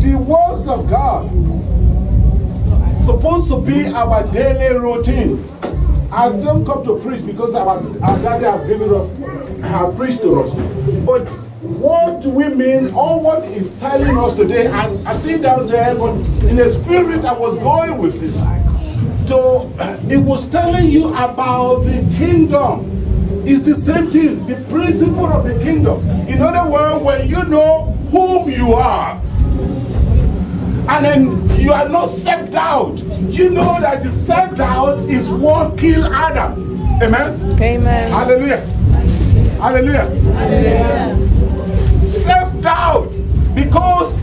the words of God supposed to be our daily routine. I don't come to preach because our daddy have preached to us. But what do we mean, or what is telling us today? I see down there, but in the spirit I was going with it. So it was telling you about the kingdom. It's the same thing, the principle of the kingdom. In other words, when you know whom you are, and then you are not set out, you know that the set out is what killed Adam. Amen? Amen. Hallelujah. Hallelujah. Hallelujah. Self-doubt, because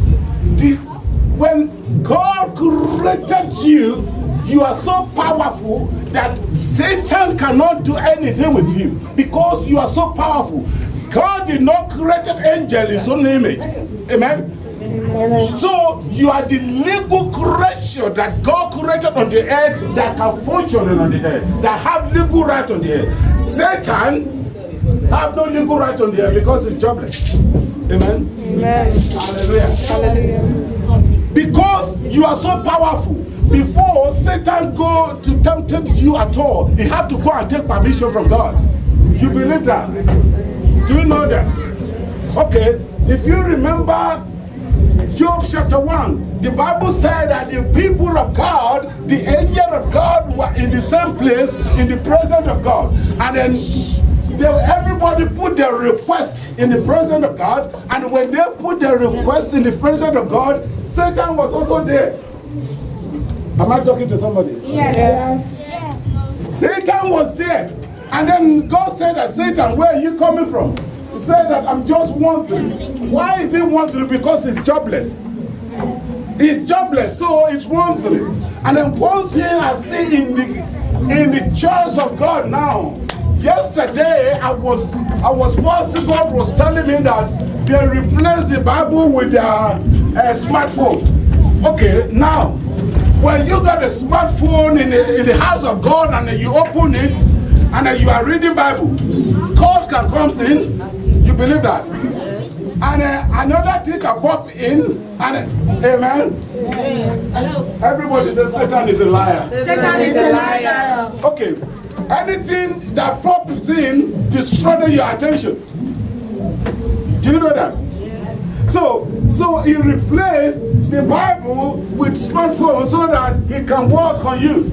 when God created you, you are so powerful that Satan cannot do anything with you because you are so powerful. God did not create an angel in his own image. Amen? Amen. So you are the legal creation that God created on the earth that can function on the earth, that have legal right on the earth. Satan have no legal right on the earth because it's jobless. Amen? Amen. Hallelujah. Hallelujah. Because you are so powerful, before Satan go to tempt you at all, he have to go and take permission from God. You believe that? Do you know that? Okay, if you remember Job chapter 1, the Bible said that the people of God, the angel of God were in the same place in the presence of God. And then everybody put their request in the presence of God. And when they put their request in the presence of God, Satan was also there. Am I talking to somebody? Yes. Satan was there. And then God said that, Satan, where are you coming from? He said that I'm just wandering. Why is he wandering? Because he's jobless. He's jobless, so he's wandering. And then one thing I see in the church of God now. Yesterday I was forcing, God was telling me that they replaced the Bible with their smartphone. Okay, now when you got a smartphone in the house of God and then you open it and then you are reading Bible, calls can come in. You believe that? And another thing can pop in, and amen. Everybody says Satan is a liar. Satan is a liar. Okay, anything that pops in destroys your attention. Do you know that? So he replaced the Bible with smartphone so that he can work on you.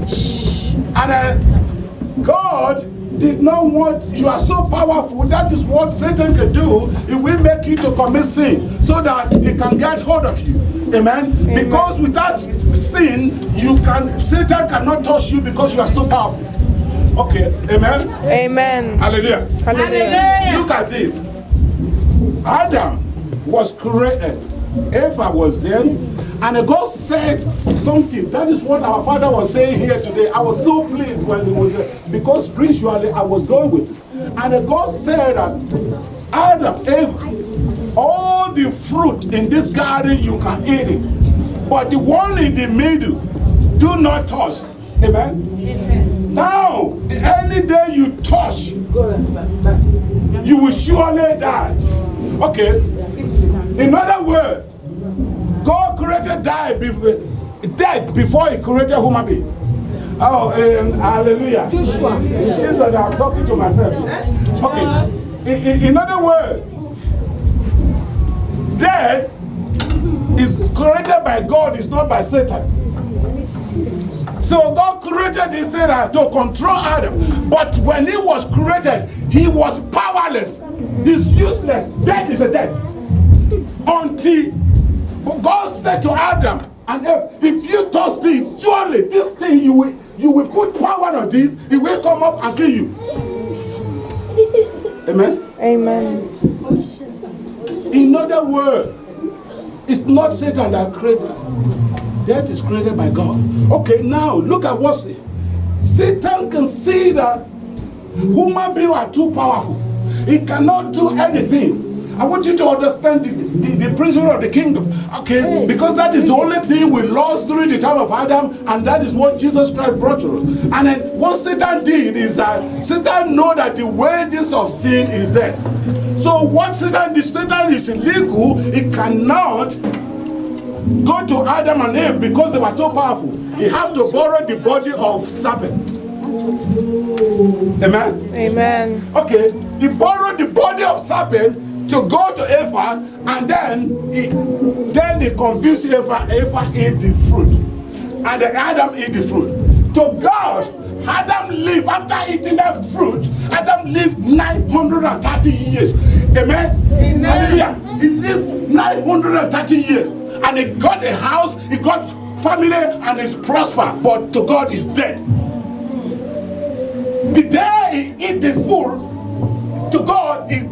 And God did not want, you are so powerful, that is what Satan can do. It will make you to commit sin so that he can get hold of you. Amen? Amen. Because without sin, Satan cannot touch you because you are so powerful. Okay, amen? Amen. Hallelujah. Hallelujah. Look at this. Adam was created. Eva was there. And God said something. That is what our father was saying here today. I was so pleased when he was there. Because spiritually I was going with it. And God said that Adam, Eva, all the fruit in this garden you can eat it. But the one in the middle, do not touch. Amen? Amen. Now, any day you touch, you will surely die. Okay? In other words, God created death before he created human being. Oh, hallelujah. It seems that I'm talking to myself. Okay. In other words, death is created by God, it's not by Satan. So God created this Satan to control Adam. But when he was created, he was powerless. He's useless. Death is a death. Until God said to Adam, and if you touch this, surely this thing you will put power on this, it will come up and kill you. Amen? Amen. In other words, it's not Satan that created. Death is created by God. Okay, now look at what Satan can see that human beings are too powerful. He cannot do anything. I want you to understand the principle of the kingdom. Okay, because that is the only thing we lost during the time of Adam, and that is what Jesus Christ brought to us. And then what Satan did is that Satan know that the wages of sin is death. So what Satan did, Satan is illegal. He cannot go to Adam and Eve because they were so powerful. He had to borrow the body of serpent. Amen? Amen. Okay, he borrowed the body of serpent to go to Eva, and then he confused Eva. Eva ate the fruit, and then Adam ate the fruit. To God, Adam lived, after eating that fruit, Adam lived 930 years. Amen? Amen. Hallelujah. He lived 930 years. And he got a house, he got family, and he's prosper. But to God, he's dead. The day he eat the food, to God, is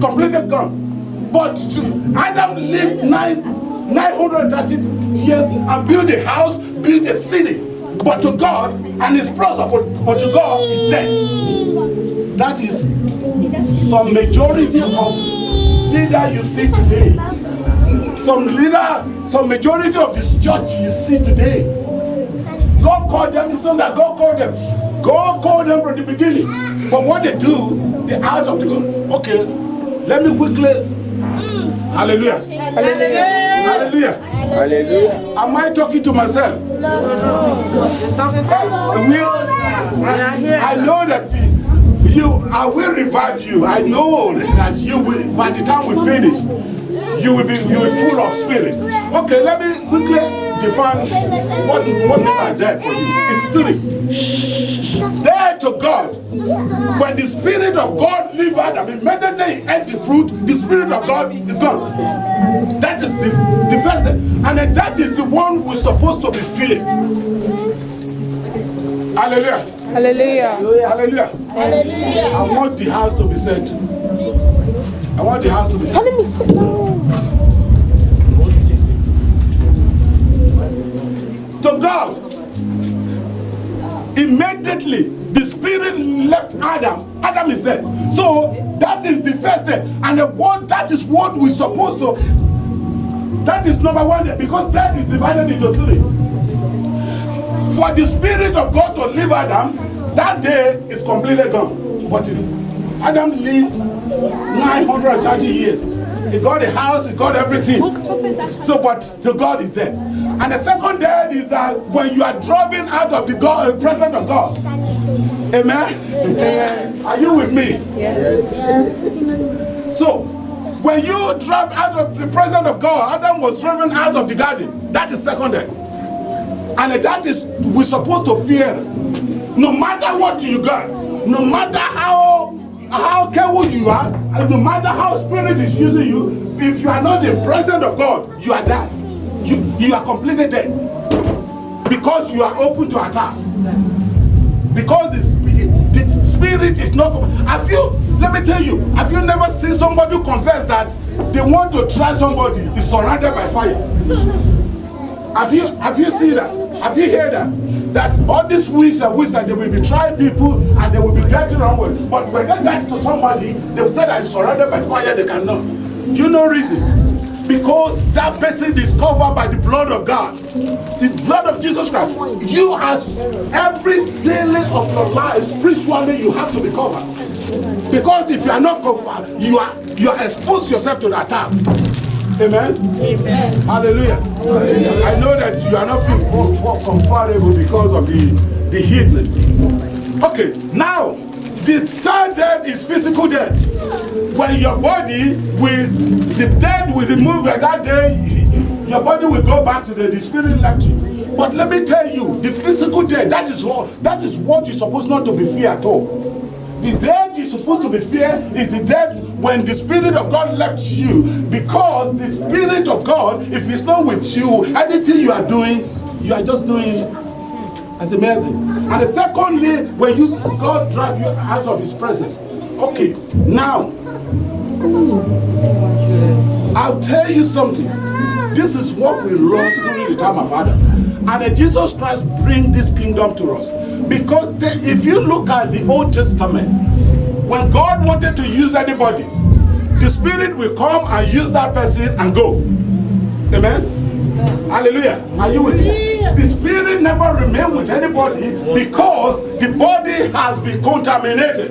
completely gone. But Adam lived 930 years and built a house, built a city. But to God, and is prosperous, but to God is dead. That is some majority of leader you see today. Some majority of this church you see today. God called them, it's not that God called them. God called them from the beginning. But what they do, they're out of the God. Okay, let me quickly. Hallelujah. Hallelujah. Hallelujah. Hallelujah. Am I talking to myself? No. I know that I will revive you. I know that you will, by the time we finish, you will be full of spirit. Okay, let me quickly define what means by dead for you. It's three. Dead to God. When the Spirit of God leave Adam, immediately he ate the fruit, the Spirit of God is gone. That is the first thing. And then that is the one who's supposed to be feared. Hallelujah. Hallelujah. Hallelujah. Hallelujah. I want the house to be set. I want the house to be set. Let me sit down. To God, immediately the Spirit left Adam. Adam is dead. So that is the first thing. And that is what we're supposed to. That is number one, because that is divided into three. For the Spirit of God to leave Adam, that day is completely gone. But Adam lived 930 years. He got a house, he got everything. So, but to God is dead. And the second death is that when you are driven out of the presence of God. Amen? Amen. Are you with me? Yes. So, when you drive out of the presence of God, Adam was driven out of the garden. That is second death. And that is, we're supposed to fear. No matter what you got, no matter how careful you are, and no matter how spirit is using you, if you are not in the presence of God, you are dead. You are completely dead. Because you are open to attack. Because the spirit is not. Let me tell you, have you never seen somebody confess that they want to try somebody is surrounded by fire? Have you seen that? Have you heard that? That all these wizards, they will be trying people and they will be getting wrong with. But when they get to somebody, they will say that it's surrounded by fire, they cannot. You know reason? Because that person is covered by the blood of God. The blood of Jesus Christ. You as every daily of your life, spiritually, you have to be covered. Because if you are not covered, you are exposed yourself to the attack. Amen? Amen. Hallelujah. Hallelujah. I know that you are not feeling comfortable because of the heatness. Okay, now the third death is physical death. When your body the death will remove that day, your body will go back to the spirit left you. But let me tell you, the physical death, that is what you're supposed not to be feared at all. The death you're supposed to be feared is the death when the Spirit of God left you. Because the Spirit of God, if it's not with you, anything you are doing, you are just doing as a mere thing. And secondly, when God drive you out of His presence. Okay, now, I'll tell you something. This is what we lost during the time of Adam. And Jesus Christ bring this kingdom to us. Because if you look at the Old Testament, when God wanted to use anybody, the Spirit will come and use that person and go. Amen? Hallelujah. Are you with me? The Spirit never remains with anybody because the body has been contaminated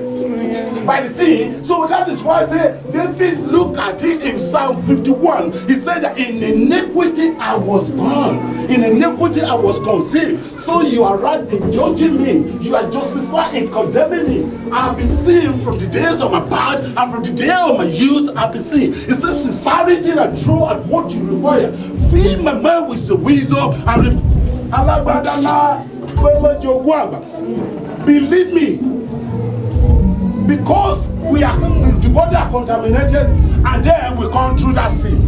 by the sin. So that is why I say, David looked at it in Psalm 51, he said that in iniquity I was born, in iniquity I was conceived. So you are right in judging me, you are justified in condemning me. I have been seen from the days of my birth, and from the day of my youth I have been seen. It says sincerity and true at what you require. Fill my mind with the wisdom and believe me, because the body are contaminated, and then we come through that sin.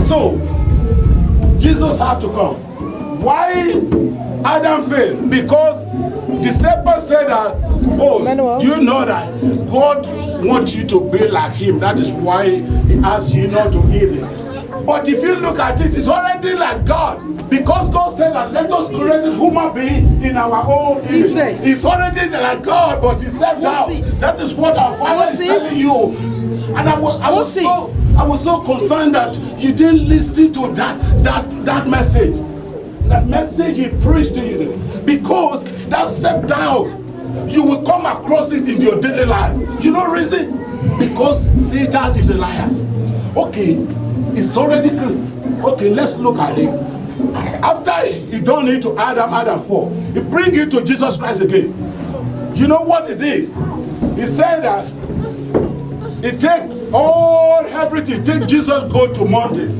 So Jesus had to come. Why Adam failed? Because the serpent said that, oh, do you know that God wants you to be like him? That is why he asked you not to eat it. But if you look at it, it's already like God. Because God said that let us create a human being in our own image. It's already like God, but he said that. That is what our Father is telling you. And I was so concerned that you didn't listen to that message. That message he preached to you. Because that self-doubt, you will come across it in your daily life. You know reason? Because Satan is a liar. Okay, it's already clear. Okay, let's look at it. After he done it to Adam 4, he bring it to Jesus Christ again. You know what he did? He said that he take everything, take Jesus, go to mountain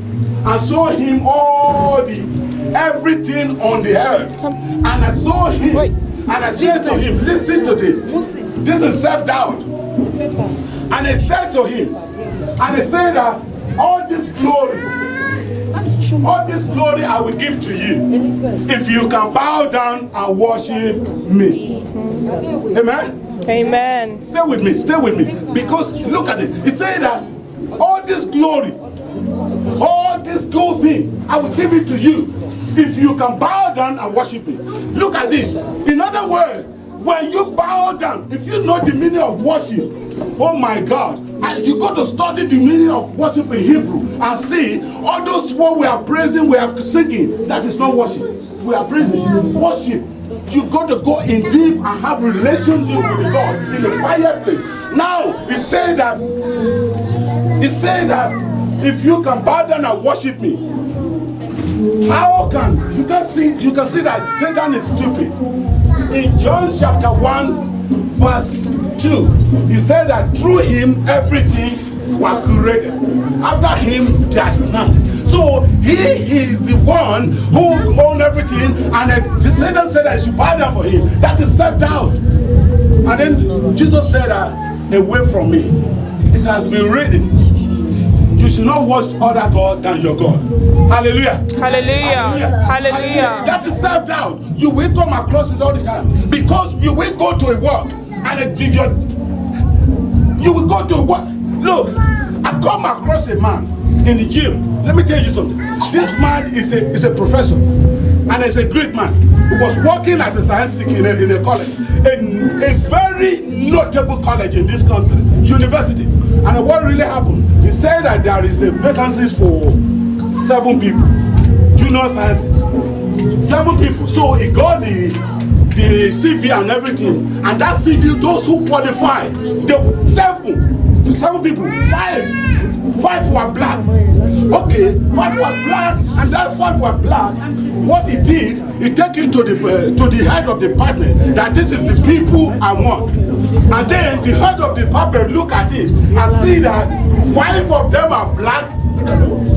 and show him everything on the earth. And I saw him and I said to him, listen to this. This is self-doubt. And I said to him, and I said that all this glory I will give to you if you can bow down and worship me. Amen? Amen. Stay with me. Because look at it. It said that all this glory, all this good thing, I will give it to you if you can bow down and worship me. Look at this. In other words, when you bow down, if you know the meaning of worship, oh my God, you got to study the meaning of worship in Hebrew and see all those what we are praising, we are singing. That is not worship. We are praising. Worship. You got to go in deep and have relationship with God in the quiet place. Now he said that if you can bow down and worship me, how can you can see that Satan is stupid. In John chapter 1 verse 2, he said that through him everything was created. After him there's nothing. So he is the one who owns everything, and Satan said that I should bow down for him. That is self-doubt. And then Jesus said that, away from me. It has been written, you should not worship other God than your God. Hallelujah. Hallelujah. Hallelujah. That is self-doubt. You will come across it all the time. Because you will go to a work and you will go to a work. Look, I come across a man in the gym. Let me tell you something. This man is a professor and is a great man. He was working as a scientist in a college, a very notable college in this country, university. And what really happened? He said that there is a vacancies for 7 people, junior scientists, 7 people. So he got the CV and everything, and that CV, those who qualified, the 7 people, 5 were black. Okay, 5 were black, and that 5 were black. What he did, he took it to the head of the department that this is the people I want. And then the head of the department look at it and see that 5 of them are black.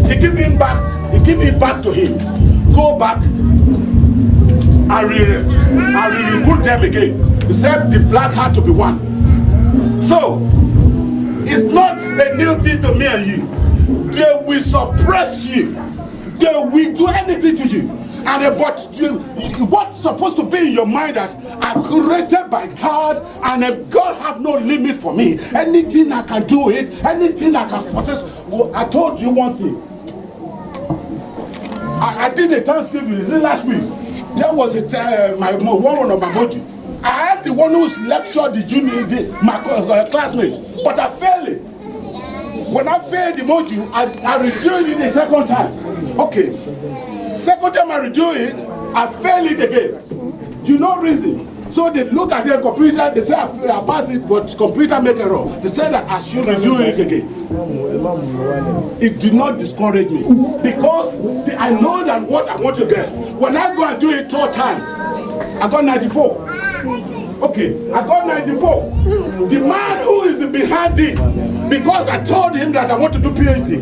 He give it back to him. Go back and recruit them again. He said the black had to be 1. So it's not a new thing to me and you. They will suppress you. They will do anything to you. And but what's supposed to be in your mind that I'm created by God, and God have no limit for me. Anything I can do it, anything I can possess. Well, I told you one thing. I did a Thanksgiving last week. There was one of my modules. I am the one who's lectured my classmates, but I failed it. When I failed the module, I redo it the second time. Okay. Second time I redo it, I failed it again. Do you know reason? So they look at their computer, they say, I pass it, but computer make error. They say that I should do it again. It did not discourage me. Because I know that what I want to get. When I go and do it 3rd time, I got 94. Okay, I got 94. The man who is behind this, because I told him that I want to do PhD,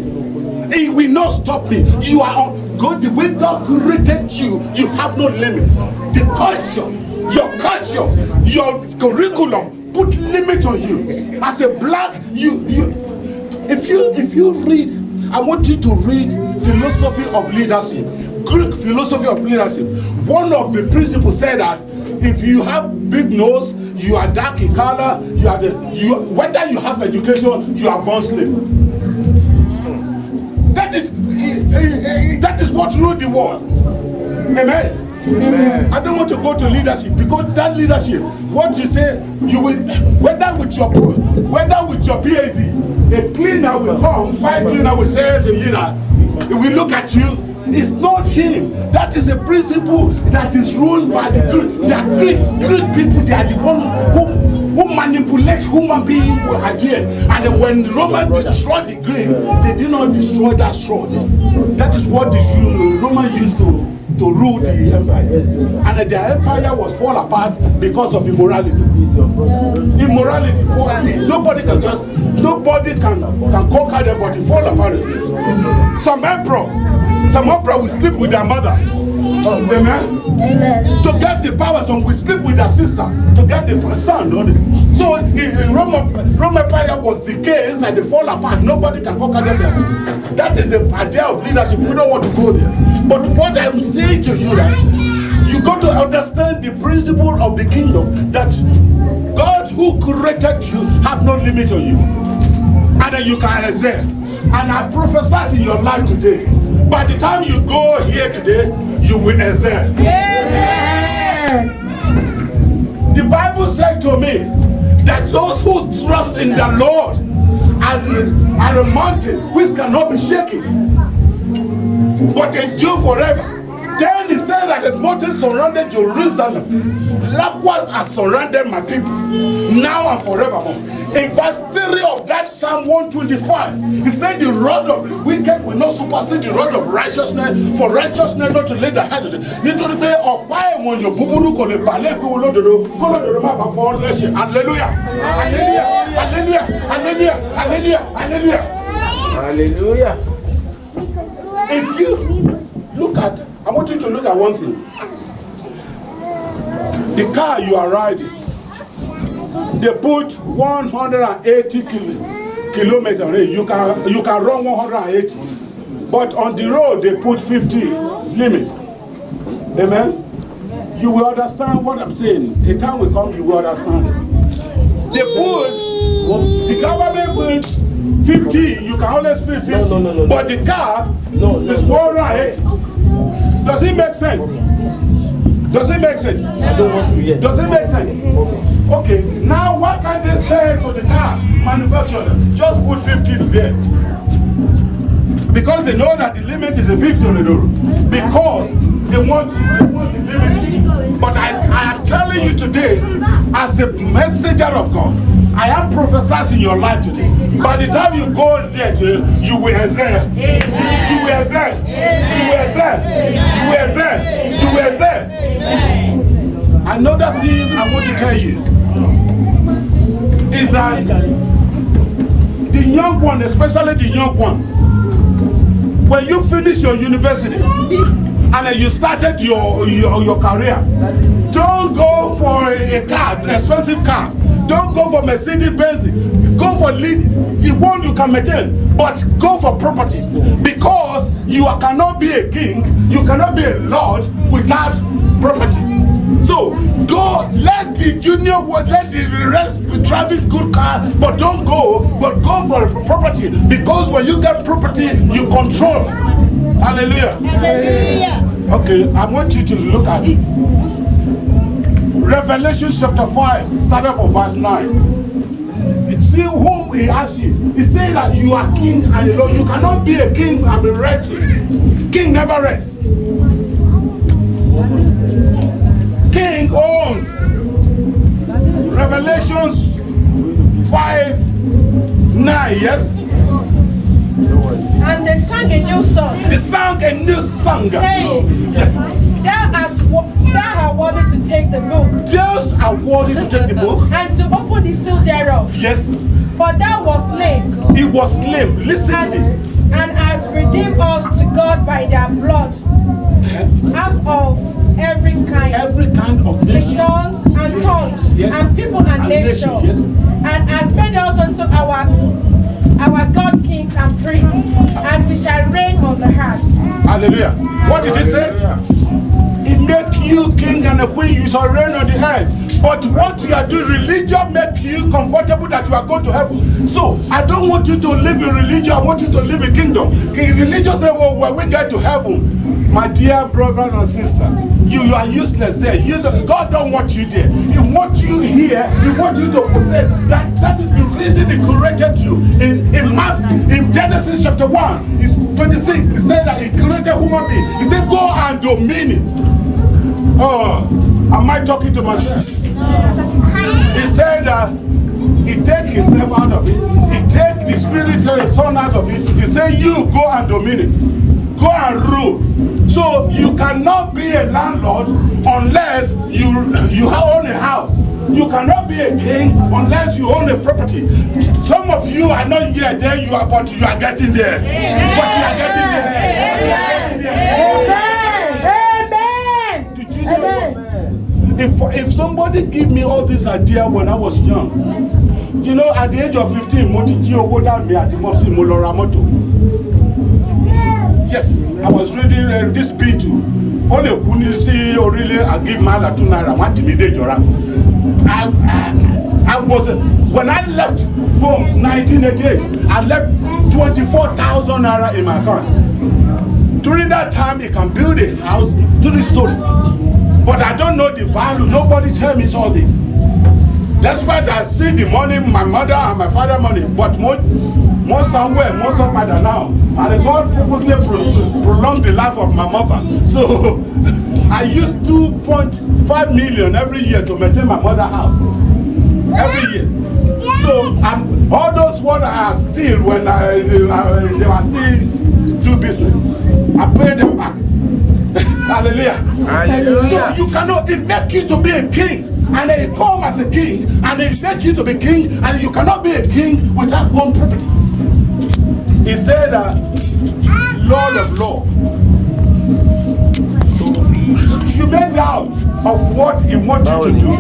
he will not stop me. You are on God, the way God created you, you have no limit. The culture, your curriculum put limit on you. As a black, if you read, I want you to read philosophy of leadership, Greek philosophy of leadership. One of the principles said that if you have big nose, you are dark in color, whether you have education, you are born slave. That is what ruled the world. Amen. Amen. I don't want to go to leadership, because that leadership, what you say, you will, whether with your PhD, a cleaner will come, white cleaner will say to you that, if we look at you, it's not him. That is a principle that is ruled by the Greek people. They are the one who manipulate human beings with ideas. And when the Romans destroyed the Greek, they did not destroy that sword. That is what the Romans used to rule the empire. And their empire was fall apart because of immorality. Immorality. Nobody can conquer them, but it fall apart. Some emperor will sleep with their mother. Amen. Amen. To get the power, some will sleep with their sister to get the son. So in Roman Empire was the case that they fall apart. Nobody can conquer them. That is the idea of leadership. We don't want to go there. But what I'm saying to you, that you got to understand the principle of the kingdom, that God who created you have no limit on you, and then you can excel. And I prophesy in your life today, by the time you go here today, you will excel. Yeah. The Bible said to me that those who trust in the Lord are a mountain which cannot be shaken, but endure forever. Then he said that the mountain surrounded Jerusalem. Likewise has surrounded my people, now and forevermore. In verse 3 of that Psalm 125, he said the rod of the wicked will not supersede the rod of righteousness, for righteousness not to lay the head of it. Nítorí pé ọ̀pá ẹ̀wọ̀n yóò búburú kò lè balẹ̀ kó olódodo má bàa fọ́ lẹ́sẹ̀. Hallelujah! Hallelujah! Hallelujah! Hallelujah! Hallelujah! Hallelujah! Hallelujah! If you look at, I want you to look at one thing. The car you are riding, they put 180 kilometers on it. You can run 180, but on the road they put 50 limit. Amen. You will understand what I'm saying. A time will come, you will understand it. They put, the government put 50. You can only speed 50. No. But the car is 180. Does it make sense? Does it make sense? I don't want to hear. Does it make sense? Okay, now what can they say to the car manufacturer? Just put 50 there. Because they know that the limit is a 50 on the road. Because they want the limit. But I am telling you today, as a messenger of God, I am prophesying in your life today. By the time you go there, you will excel. You will excel. You will excel. You will excel. You will excel. Another thing I want to tell you is that the young one, especially the young one, when you finish your university and then you started your career, don't go for a car, an expensive car. Don't go for Mercedes-Benz. Go for the one you can maintain, but go for property, because you cannot be a king, you cannot be a lord without property. So go, let the junior work, let the rest be driving good car, but don't go, but go for property, because when you get property, you control. Hallelujah. Hallelujah. Okay, I want you to look at this. Revelation chapter 5, starting from verse 9. See whom he asks you. He said that you are king and alone. You cannot be a king and be wretched. King never read. King owns Revelations 5:9, yes? And they sang a new song. They sang a new song. Saying, Yes. Thou art worthy to take the book. Those are worthy to take the book. And to open the seal thereof. Yes. For thou wast slain. He was slain. Listen to it. And has redeemed us to God by their blood. Out of every kind. Every kind of nation. Tongue and tongues. Yes. And people and nation. Yes. And has made us unto our God kings and priests. And we shall reign on the earth. Hallelujah. What did he say? It make you king and a queen, you shall reign on the earth. But what you are doing, religion make you comfortable that you are going to heaven. So I don't want you to live in religion, I want you to live in kingdom. Religion say, well, when we get to heaven, my dear brother and sister, you are useless there. God don't want you there. He wants you here. He wants you to possess. That is the reason He created you. In Genesis chapter 1, it's 26, He said that He created human being. He said, go and dominion. Oh, am I talking to myself? He said that He take Himself out of it. He take the spirit of His Son out of it. He said, you go and dominion. Go and rule. So you cannot be a landlord unless you own a house. You cannot be a king unless you own a property. Some of you are not yet there, but you are getting there. But you are getting there. Did you know? If somebody give me all this idea when I was young, you know, at the age of 15, yes, I was reading this P2. Only couldn't see or really I give Mala 2 naira, 1 timidate jora. I was when I left home 1988, I left 24,000 naira in my account. During that time, you can build a house, 3-story. But I don't know the value. Nobody tell me all this. Despite I see the money, my mother and my father money, but more somewhere, more somewhere now. And God purposely prolonged the life of my mother. So I used 2.5 million every year to maintain my mother's house. Every year. So all those ones are still when they were still do business. I pay them back. Hallelujah. Hallelujah. So you cannot, it make you to be a king. And they come as a king, and they make you to be king, and you cannot be a king without own property. He said, Lord of Lords. You made doubt of what He wants you to do.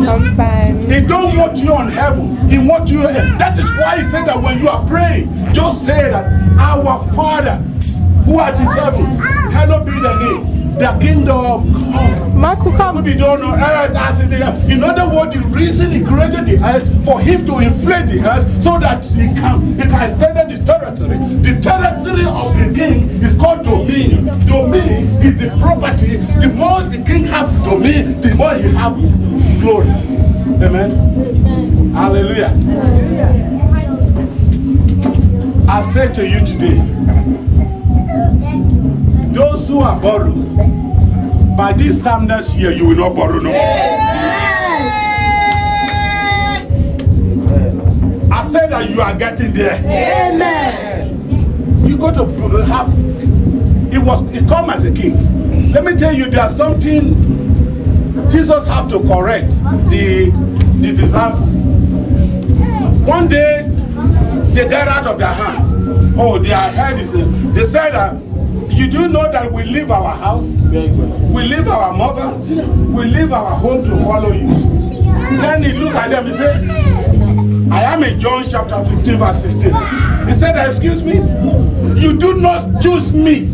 He don't want you on heaven. He wants you. That is why He said that when you are praying, just say that our Father who art in heaven, hallowed be the name. The kingdom come. Be done on earth as it is. In other words, the reason He created the earth for Him to inflate the earth so that He can extend His territory. The territory of the king is called dominion. Dominion is the property. The more the king has dominion, the more he has glory. Amen. Hallelujah. I say to you today, those who are borrowed, by this time next year, you will not borrow no more. I said that you are getting there. Amen. You got to have, it come as a king. Let me tell you, there's something Jesus have to correct the disciple. One day, they got out of their hand. Oh, their head is, they said that, you do know that we leave our house, we leave our mother, we leave our home to follow you. Then he looked at them, he said, I am in John chapter 15 verse 16. He said, excuse me, you do not choose me.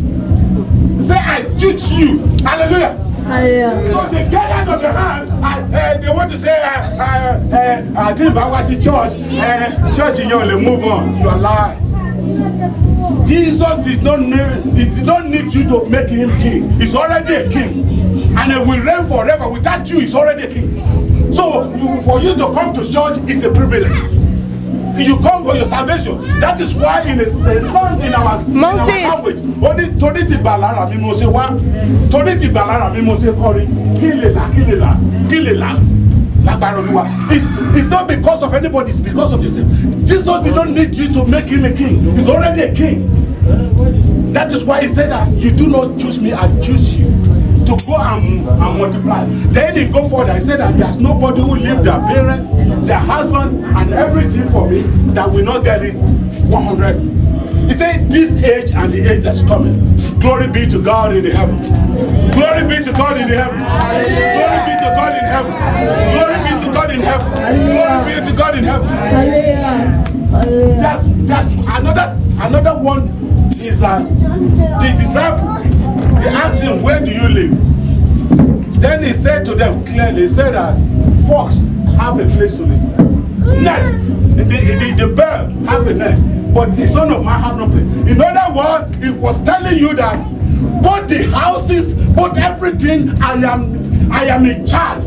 He said, I choose you. Hallelujah. So they get out of the hand, they want to say, I think Bawasi church, church in your move on, you are lying. Jesus did not need you to make him king. He's already a king. And he will reign forever. Without you, he's already a king. So for you to come to church is a privilege. You come for your salvation. That is why in a song in our language, only Toniti Balara Mimose Wa, Toniti Balara Mimose Kori, Kilela. It's not because of anybody, it's because of yourself. Jesus did not need you to make him a king. He's already a king. That is why he said that you do not choose me, I choose you to go and multiply. Then he go further. He said that there's nobody who leave their parents, their husband, and everything for me that will not get it 100. He said this age and the age that's coming. Glory be to God in the heaven. Glory be to God in the heaven. Glory be to God in heaven. Glory be to God in heaven. Glory be to God in heaven. That's another one is that the disciple, they asked him, where do you live? Then he said to them clearly, he said that fox have a place to live. Net, the bird have a net, but the Son of Man have no place. In other words, he was telling you that both the houses, both everything, I am in charge.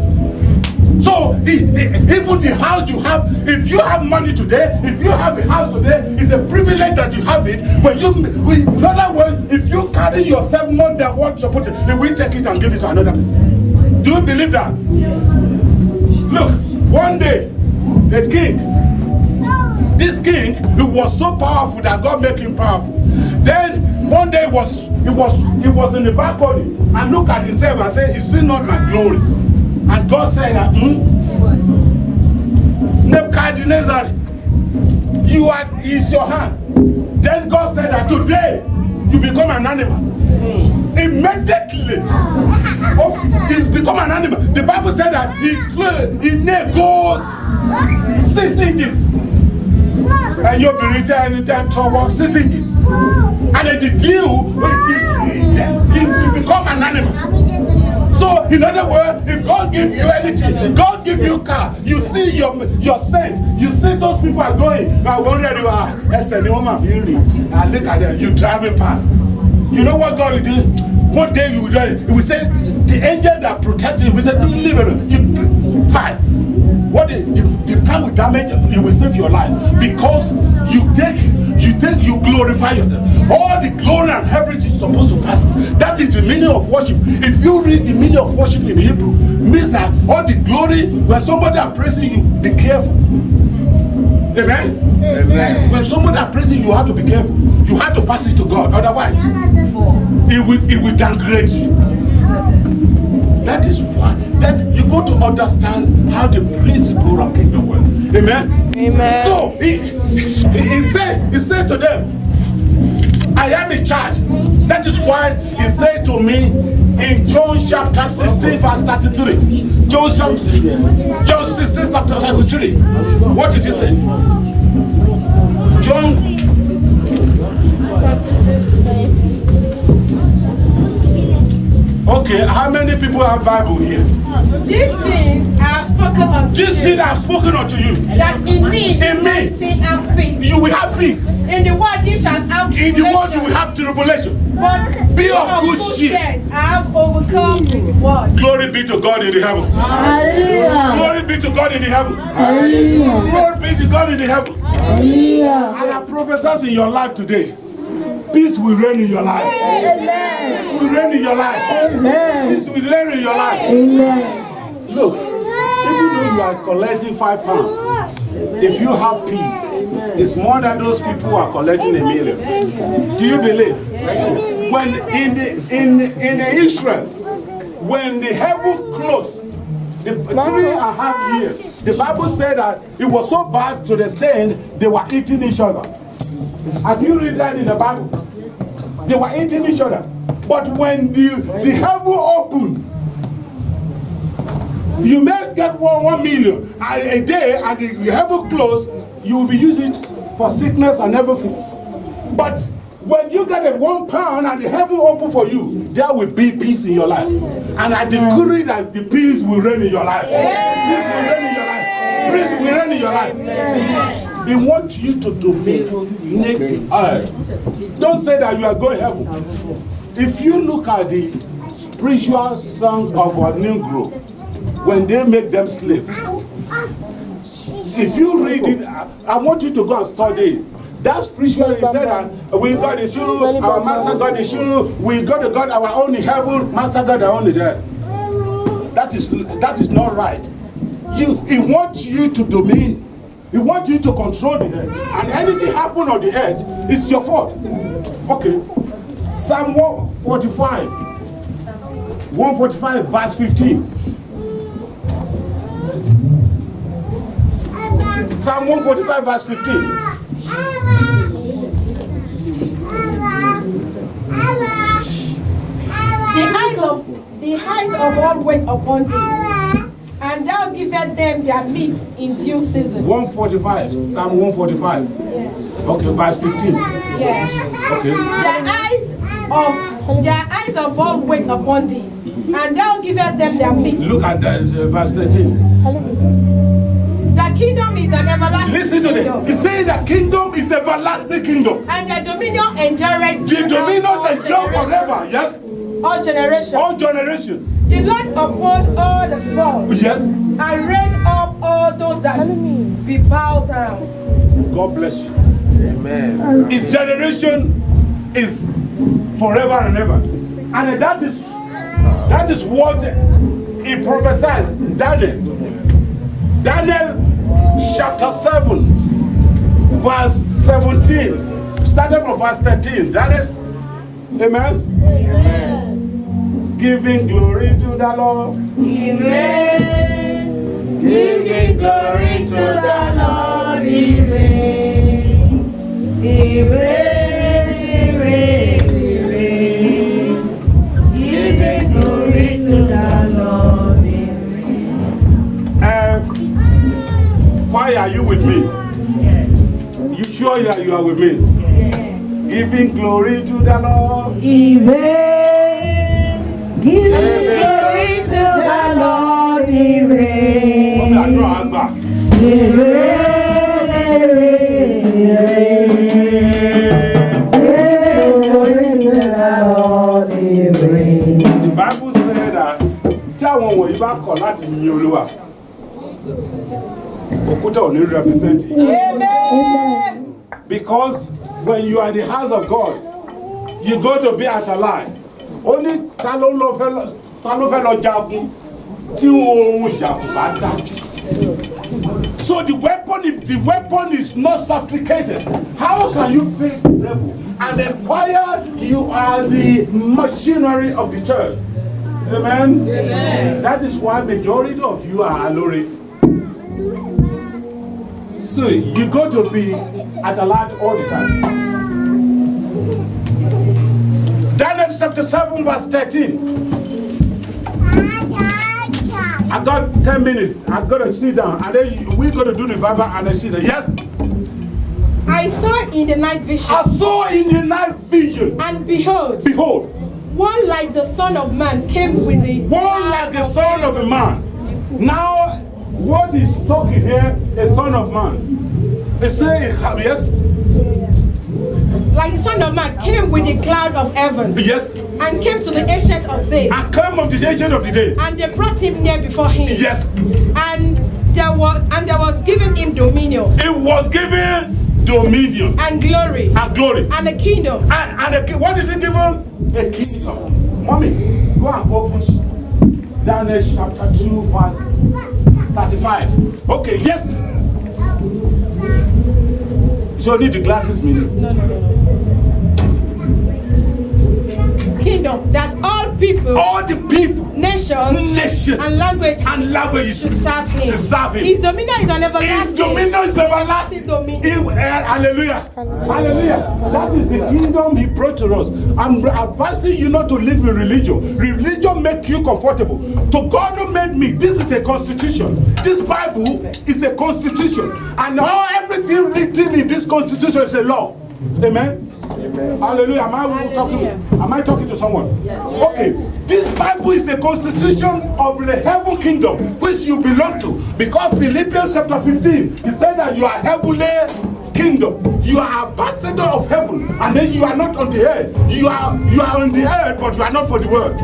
So even the house you have, if you have money today, if you have a house today, it's a privilege that you have it. When in other words, if you carry yourself more than what you're putting, he will take it and give it to another person. Do you believe that? Look, one day, a king, this king, he was so powerful that God made him powerful. Then one day he was in the balcony and look at himself and say, is it not my glory? And God said that, Nebuchadnezzar, it's your hand. Then God said that today you become an animal. Immediately, he's become an animal. The Bible said that his neck goes 6 inches. And you'll be returned toward 6 inches. And at the deal, he become an animal. So, in other words, if God give you anything, God give you car, you see your scent, you see those people are going, I wonder you are, and look at them, you driving past. You know what God will do? One day you will say, the angel that protects you, will say, don't leave it. You car will damage, you will save your life. Because you glorify yourself. All the glory and everything is supposed to pass. That is the meaning of worship. If you read the meaning of worship in Hebrew, means that all the glory, when somebody is praising you, be careful. Amen? Amen. When somebody is praising you, you have to be careful. You have to pass it to God. Otherwise, it will downgrade you. That is what you go to understand how the principle of kingdom works. Amen? Amen. So he said to them, I am in charge. That is why he said to me in John chapter 16 verse 33. John 16 chapter 33. What did he say? John. Okay, how many people have Bible here? These things I have spoken unto you. These things I have spoken unto you. That in me, have peace. You will have peace. In the world you shall have tribulation. In the world you will have tribulation. But be of good cheer. I have overcome the world. Glory be to God in the heaven. Hallelujah. Glory be to God in the heaven. Hallelujah. Glory be to God in the heaven. Hallelujah. And I prophesy in your life today. Peace will reign in your life. Amen. Peace will reign in your life. Amen. Peace will reign in your life. Amen. Look, even though you are collecting £5, if you have peace, it's more than those people who are collecting $1 million. Do you believe? When in Israel, when the heaven closed, the 3.5 years, the Bible said that it was so bad to the extent they were eating each other. Have you read that in the Bible? They were eating each other. But when the heaven opened, you may get 1 million a day, and the heaven closed, you will be using it for sickness and everything. But when you get £1 and the heaven open for you, there will be peace in your life. And I decree that the peace will reign in your life. Peace will reign in your life. Peace will reign in your life. He wants you to dominate the earth. Don't say that you are going heaven. If you look at the spiritual song of a Negro, when they make them sleep, if you read it, I want you to go and study it. That spiritual is said that we got the shoe, our master got the shoe, we got the God our own in heaven, master God our own there. That is not right. He wants you to domain. He wants you to control the earth. And anything happen on the earth, it's your fault. Okay. Psalm 145. 145 verse 15. Psalm 145 verse 15. The eyes of all wait upon thee, and thou givest them their meat in due season. 145, Psalm 145. Yeah. Okay, verse 15. Yeah. Okay. Their eyes of all wait upon thee, and thou givest them their meat. Look at that, verse 13. The kingdom is an everlasting Listen to kingdom. this. He said the kingdom is everlasting kingdom. And the dominion endureth. The dominion endure forever. Yes. All generations. All generation. The Lord uphold all the fallen. Yes. And raise up all those that be bowed down. God bless you. Amen. His generation is forever and ever. And that is what he prophesies. Daniel chapter 7 verse 17. Started from verse 13. Daniel. Amen. Amen. Giving glory to the Lord. Amen. Giving glory to the Lord. Amen. Amen. Amen. Giving glory to the Lord. Amen. Why are you with me? You sure that you are with me? Giving glory to the Lord. Amen. Giving glory to the Lord. The Bible said that táwọn wọ̀nyí bá kọ̀ láti yin Olúwa, òkúta ò ní represent you. Amen. Because when you are in the house of God, you go to be at a line. Only ta ló fẹ́ lọ jagun tí ohun ìjà kò bá dájú. So the weapon is not sophisticated. How can you face the devil and inquire you are the machinery of the church? Amen? Amen. That is why majority of you are alluring. So you got to be at alert all the time. Daniel chapter 7 verse 13. I got 10 minutes. I got to sit down and then we're going to do the revival and then sit down. Yes? I saw in the night vision. I saw in the night vision. And behold. Behold. One like the Son of Man came with the. One like the Son of a Man. Now, what is talking here, a Son of Man? They say, yes? Like the Son of Man came with the cloud of heaven. Yes. And came to the Ancient of Days. And came of the Ancient of the Day. And they brought him near before him. Yes. And there was given him dominion. It was given dominion. And glory. And glory. And a kingdom. What is it given? A kingdom. Mommy, go and open Daniel chapter 2 verse 35. Okay, yes. So you need the glasses, meaning? No. Kingdom that all the people, nations, and languages should serve him. His dominion is an everlasting. His dominion is everlasting. Hallelujah. Hallelujah. That is the kingdom he brought to us. I'm advising you not to live in religion. Religion makes you comfortable. To God who made me, this is a constitution. This Bible is a constitution. And everything written in this constitution is a law. Amen. Amen. Hallelujah. Am I talking to someone? Yes. Okay. This Bible is the constitution of the heaven kingdom which you belong to. Because Philippians chapter 15, he said that you are heavenly kingdom. You are ambassador of heaven. And then you are not on the earth. You are on the earth, but you are not for the world.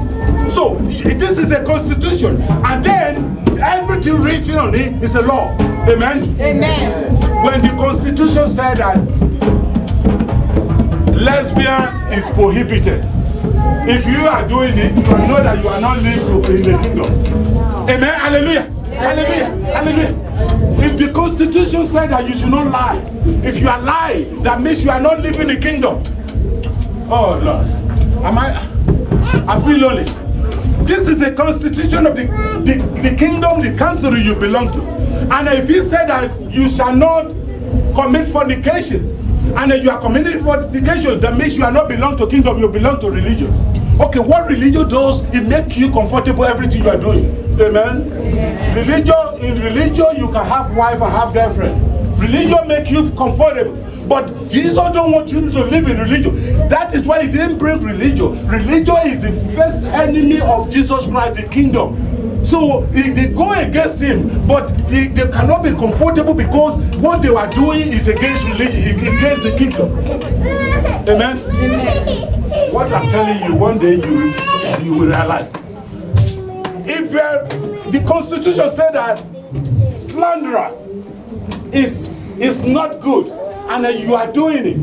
So this is a constitution. And then everything written on it is a law. Amen. Amen. When the constitution said that lesbian is prohibited, if you are doing it, you know that you are not living in the kingdom. Amen. Hallelujah. Hallelujah. Hallelujah. If the Constitution said that you should not lie, if you are lying, that means you are not living the kingdom. Oh Lord, I feel lonely. This is the constitution of the kingdom, the country you belong to. And if he said that you shall not commit fornication, and you are committing fornication, that means you are not belong to kingdom, you belong to religion. Okay, what religion does, it makes you comfortable everything you are doing. Amen? In religion, you can have wife and have girlfriend. Religion makes you comfortable. But Jesus don't want you to live in religion. That is why he didn't bring religion. Religion is the first enemy of Jesus Christ, the kingdom. So they go against him, but they cannot be comfortable because what they were doing is against religion, against the kingdom. Amen? Amen. What I'm telling you, one day you will realize. If the Constitution said that slanderer is not good, and you are doing it,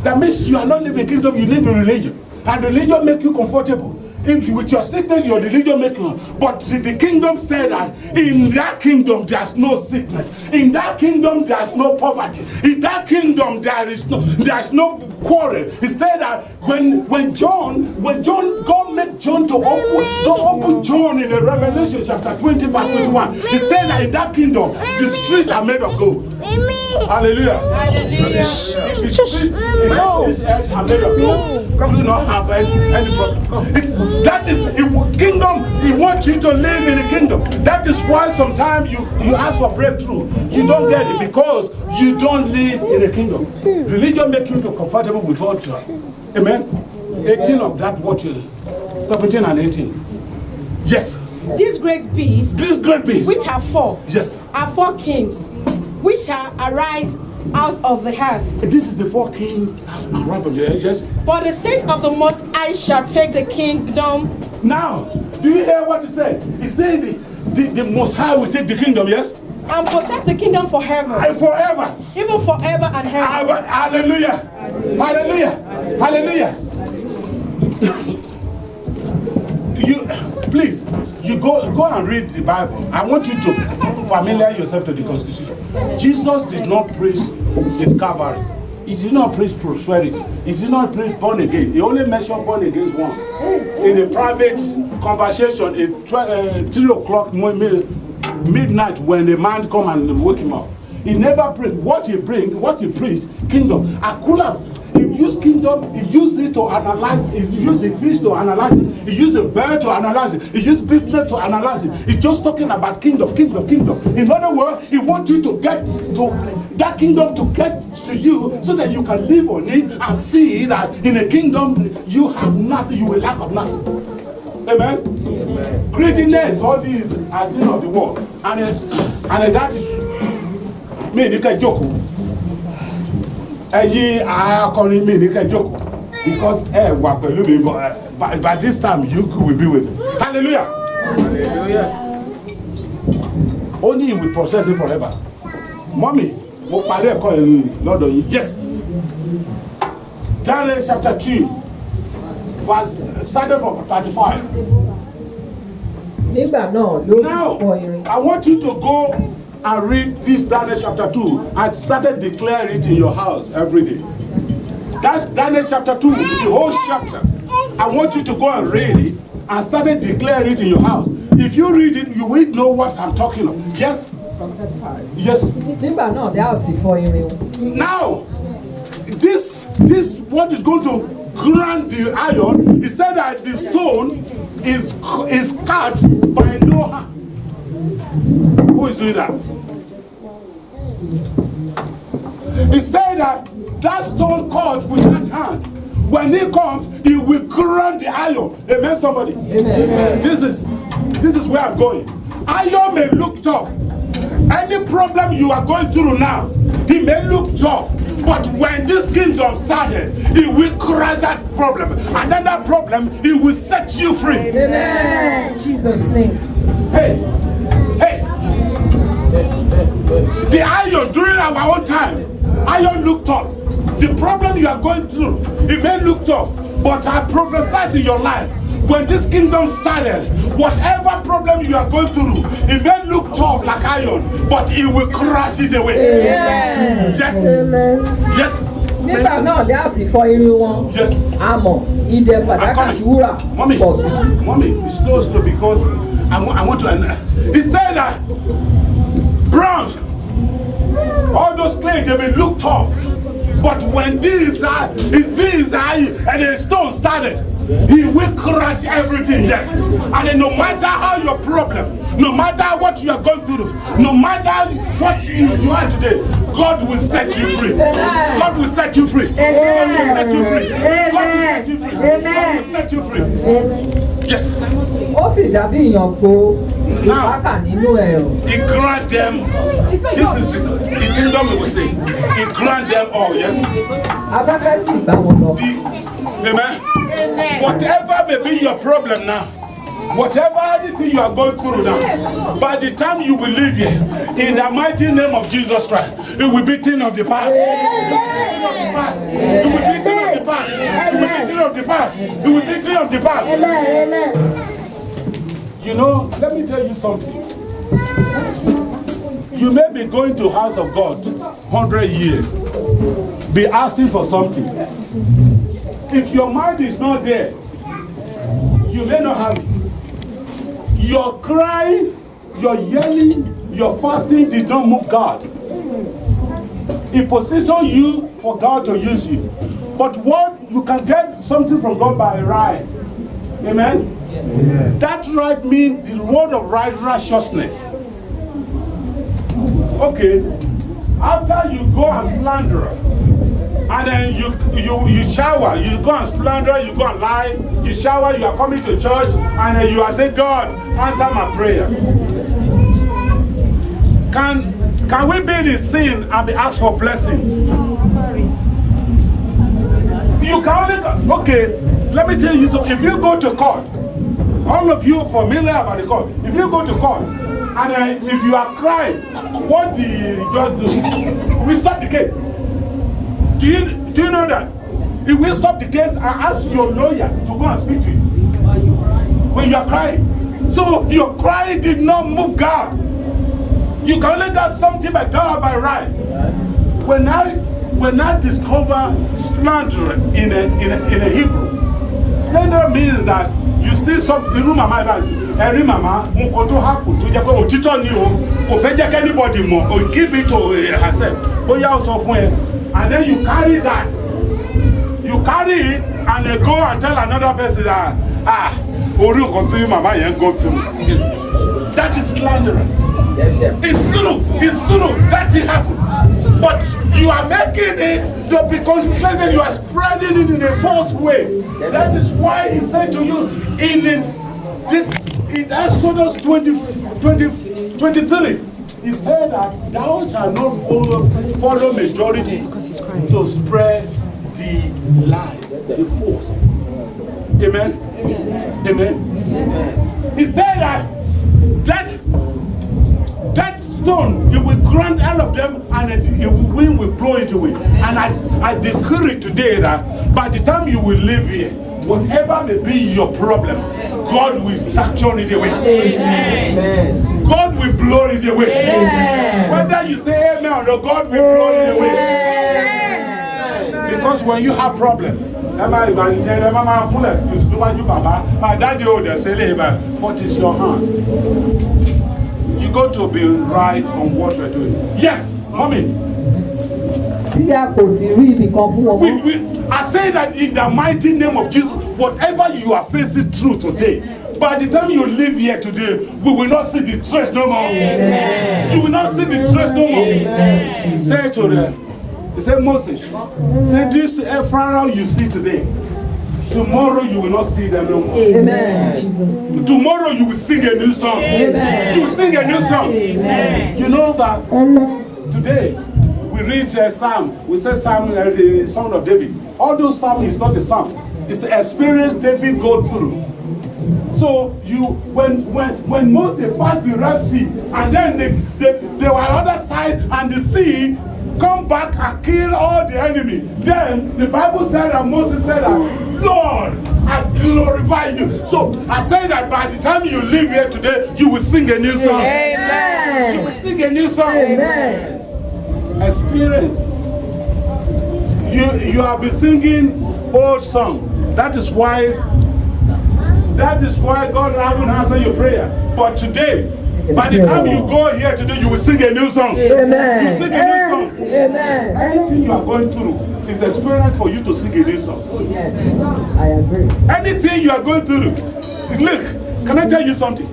that means you are not living in kingdom, you live in religion. And religion make you comfortable. If with your sickness, your religion make you. But the kingdom said that in that kingdom there's no sickness. In that kingdom there's no poverty. In that kingdom there's no quarrel. He said that when God made John to open John in the Revelation chapter 20 verse 21. He said that in that kingdom the streets are made of gold. Hallelujah. Hallelujah. The streets in this earth are made of gold. You do not have any problem. That is kingdom. He wants you to live in the kingdom. That is why sometimes you ask for breakthrough, you don't get it because you don't live in the kingdom. Religion makes you compatible with what you are. Amen. 18 of that, what you 17 and 18. Yes. These great beasts, which are four, yes, are four kings, which shall arise out of the earth. This is the four kings that arrive from the earth, yes. But the saints of the Most High shall take the kingdom. Now, do you hear what he said? He said the Most High will take the kingdom, yes? And possess the kingdom forever. And forever. Even forever and ever. Hallelujah. Hallelujah. Hallelujah. Please, you go and read the Bible. I want you to familiarize yourself to the Constitution. Jesus did not preach his Calvary. He did not preach prosperity. He did not preach born again. He only mentioned born again once. In a private conversation at 3 o'clock midnight when the man come and wake him up. He never preached. What he preached, kingdom. I could have. He used kingdom, he used it to analyze, he used the fish to analyze it, he used the bird to analyze it, he used business to analyze it. He's just talking about kingdom. In other words, he wants you to get to that kingdom to get to you so that you can live on it and see that in a kingdom you have nothing, you will lack of nothing. Amen? Amen. Greediness, all these are things of the world. And that is me, you can joke. Because by this time you will be with him. Hallelujah. Hallelujah. Only he will process it forever. Mommy, yes. Daniel chapter 2, verse started from 35. Now, I want you to go and read this Daniel chapter 2 and started declaring it in your house every day. That's Daniel chapter 2, the whole chapter. I want you to go and read it and started declaring it in your house. If you read it, you will know what I'm talking about. Yes? From 35. Yes. Now, this what is going to grant the iron, he said that the stone is cut by no hand. Who is doing that? He said that stone cut with that hand. When he comes, he will grind the iron. Amen, somebody? Amen. This is where I'm going. Iron may look tough. Any problem you are going through now, he may look tough. But when this kingdom started, he will crush that problem. And then that problem, he will set you free. Amen. Jesus' name. Hey. The iron during our own time, iron looked tough. The problem you are going through, it may look tough, but I prophesy in your life, when this kingdom started, whatever problem you are going through, it may look tough like iron, but it will crush it away. Amen. Yes. Amen. Yes. Nígbà náà lé àsìfọ irun wọn. Yes. Àmọ́ ìdẹ fàdákà ti wúrà. Mommy, slow, because I want to. He said that bronze, all those clay, they may look tough, but when these are and the stone started, he will crush everything. Yes, and then no matter how your problem, no matter what you are going through, no matter what you are today, God will set you free. God will set you free. God will set you free. God will set you free. God will set you free. Yes. Ó sì dàbí ìyànpó ìpákà nínú ẹ̀rọ. He grant them. This is the kingdom we will say. He grant them all. Yes. Afẹ́fẹ́ sì bá wọn lọ. Amen. Whatever may be your problem now, whatever anything you are going through now, by the time you will leave here, in the mighty name of Jesus Christ, it will be thing of the past. It will be thing of the past. It will be thing of the past. It will be thing of the past. You know, let me tell you something. You may be going to house of God 100 years, be asking for something. If your mind is not there, you may not have it. Your crying, your yelling, your fasting did not move God. He positioned you for God to use you. But what you can get something from God by right. Amen? Yes. Amen. That right means the word of righteousness. Okay. After you go and slander, and then you shower, you go and slander, you go and lie, you shower, you are coming to church, and then you are saying, God, answer my prayer. Can we be in sin and be asked for blessing? You can only, okay, let me tell you something. If you go to court, all of you are familiar about the court. If you go to court, and then if you are crying, what the judge do? We stop the case. Do you know that? He will stop the case and ask your lawyer to go and speak to you when you are crying. So your crying did not move God. You can only get something by God by right. When I discover slander in a Hebrew, slander means that you see some every mama anybody more or give it to herself. And then you carry that. You carry it and then go and tell another person that mama go through. That is slander. It's true. It's true. That it happened. But you are making it to be confused. You are spreading it in a false way. That is why he said to you in Exodus 23. He said that thou shalt not follow majority to spread the lie, the false. Amen? Amen? He said that stone, it will grant all of them and the wind will blow it away. And I decree today that by the time you will leave here, whatever may be your problem, God will sanction it away. Amen. God will blow it away. Amen. Whether you say amen or no, God will blow it away. Amen. Because when you have problem, my daddy would say, but it's your hand. You got to be right on what you're doing. Yes, mommy. I say that in the mighty name of Jesus, whatever you are facing through today, by the time you leave here today, we will not see the trace no more. Amen. You will not see the trace no more. Amen. He said to them, he said, Moses, say this Pharaoh you see today, tomorrow you will not see them no more. Amen. Tomorrow you will sing a new song. Amen. You will sing a new song. Amen. You know that today we read a psalm. We say Psalm, the Song of David. All those psalms is not a psalm. It's the experience David go through. So when Moses passed the Red Sea, and then they were on the other side, and the sea come back and kill all the enemy. Then the Bible said that Moses said that, Lord, I glorify you. So I say that by the time you leave here today, you will sing a new song. Amen. You will sing a new song. Amen. Experience. You have been singing old song. That is why God hasn't answered your prayer. But today, by the time you go here today, you will sing a new song. Amen. You sing a new song. Amen. Anything you are going through is experience for you to sing a new song. Yes, I agree. Anything you are going through, look, can I tell you something?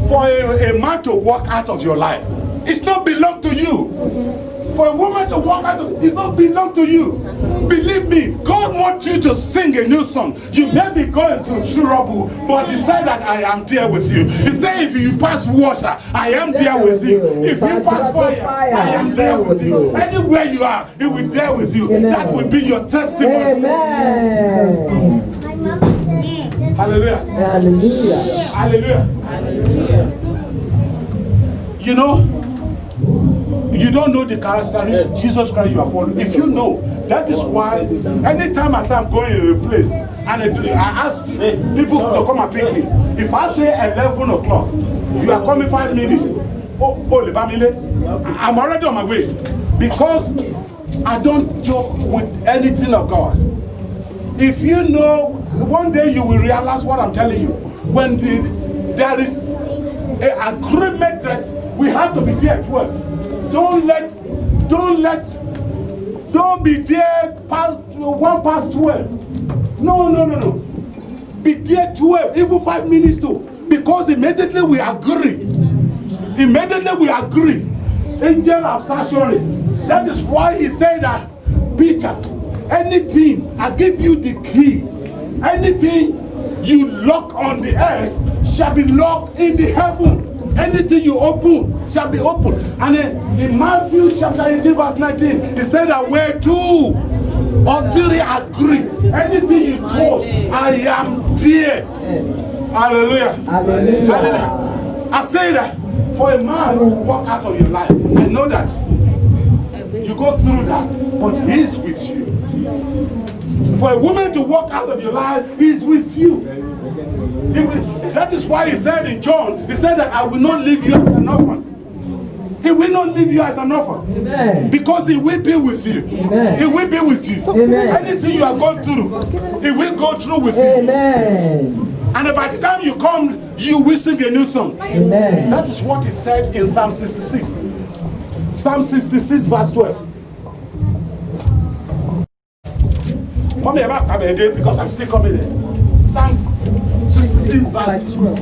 For a man to walk out of your life, it's not belong to you. For a woman to walk out of it's not belong to you. Believe me, God wants you to sing a new song. You may be going through trouble, but He said that I am there with you. He said if you pass water, I am there with you. If you pass fire, I am there with you. Anywhere you are, He will be there with you. That will be your testimony. Amen. Hallelujah. Hallelujah. Hallelujah. You know, you don't know the characteristics Jesus Christ you are following. If you know, that is why anytime I say I'm going to a place and I ask people to come and pick me, if I say 11 o'clock, you are coming 5 minutes, I'm already on my way. Because I don't joke with anything of God. If you know, one day you will realize what I'm telling you. When there is an agreement that we have to be there at 12. Don't be there past 1 past 12. No. Be there 12, even 5 minutes too. Because immediately we agree. Angel of sanctuary. That is why he said that, Peter, anything, I give you the key. Anything you lock on the earth shall be locked in the heaven. Anything you open shall be open. And in Matthew chapter 18 verse 19, he said that where 2 or 3 agree, anything you told, I am there. Hallelujah. Hallelujah. I say that for a man to walk out of your life, I know that you go through that, but He is with you. For a woman to walk out of your life, He is with you. That is why He said in John, He said that I will not leave you as an orphan. He will not leave you as an orphan. Amen. Because He will be with you. Amen. He will be with you. Amen. Anything you are going through, He will go through with you. Amen. And by the time you come, you will sing a new song. Amen. That is what He said in Psalm 66. Psalm 66 verse 12. Mommy, I'm not coming there because I'm still coming there. Psalm 66 verse 12.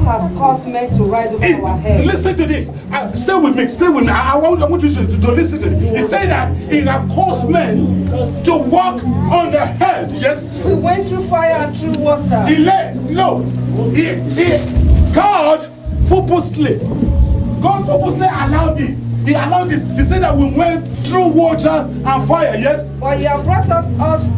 Have caused men to ride over our heads. Listen to this. Stay with me. Stay with me. I want you to listen to this. He said that He have caused men to walk on the head. Yes. We went through fire and through water. God purposely allowed this. He allowed this. He said that we went through waters and fire. Yes. But you have brought us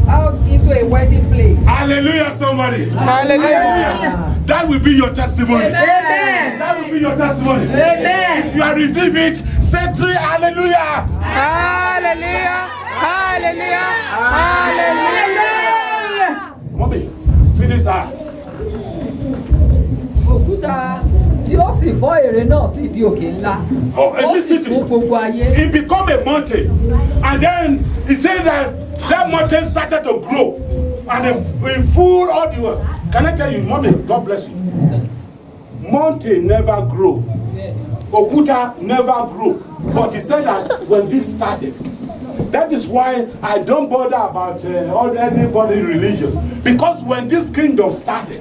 out into a wedding place. Hallelujah, somebody. Hallelujah. That will be your testimony. Amen. That will be your testimony. Amen. If you are receiving it, say 3 hallelujah. Hallelujah. Hallelujah. Hallelujah. Mommy, finish that. Òkúta tí ó sì fọ́ ère náà sì di òkè ńlá. Oh, listen to it. It became a mountain. And then he said that mountain started to grow. And it full all the world. Can I tell you, Mommy, God bless you. Mountain never grow. Okuta never grow. But he said that when this started, that is why I don't bother about anybody religious. Because when this kingdom started,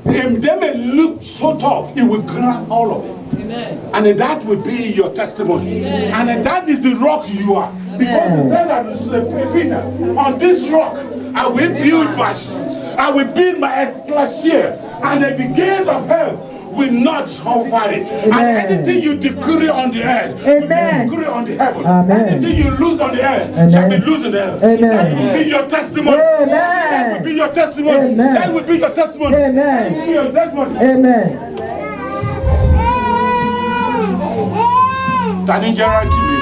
they may look so tough, it will grab all of it. Amen. And that will be your testimony. Amen. And that is the rock you are. Because he said that, Peter, on this rock, I will build my ecclesia, and at the gate of hell will not over it. Amen. And anything you decree on the earth will be decree on the heaven. Amen. Anything you lose on the earth shall be loose in the earth. Amen. That will be your testimony. Amen. That will be your testimony. Amen. That will be your testimony. Amen. That will be your testimony. Amen. Taninja rántí mi.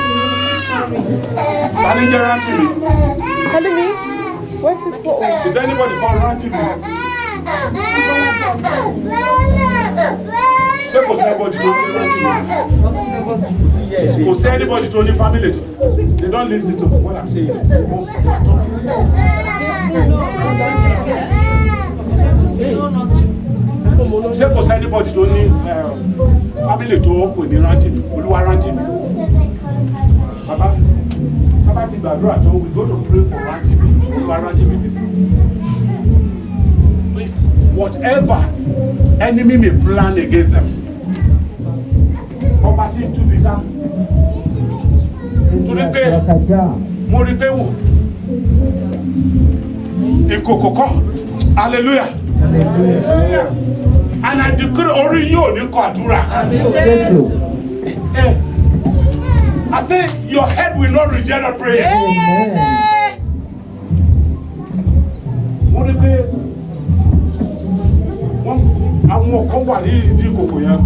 Taninja rántí mi. Telling me? Where's his bottle? Is anybody called rántí mi? Ṣé kò sí anybody tó ní rántí mi? Kò sí anybody tó ní family tó? They don't listen to what I'm saying. Ṣé kò sí anybody tó ní family tó kò ní rántí mi? Olúwa rántí mi. Bàbá ti gbàdúrà tó we go to pray for rántí mi. Olúwa rántí mi. Whatever enemy may plan against them. Ọba tí ń túbi ká. Torí pé mo rí pé wò. Ìkòkò kan. Hallelujah. And I decree orí yóò ní kọ àdúrà. I say your head will not reject a prayer. Mo rí pé àwọn kan wà ní ìdí ìkòkò yẹn.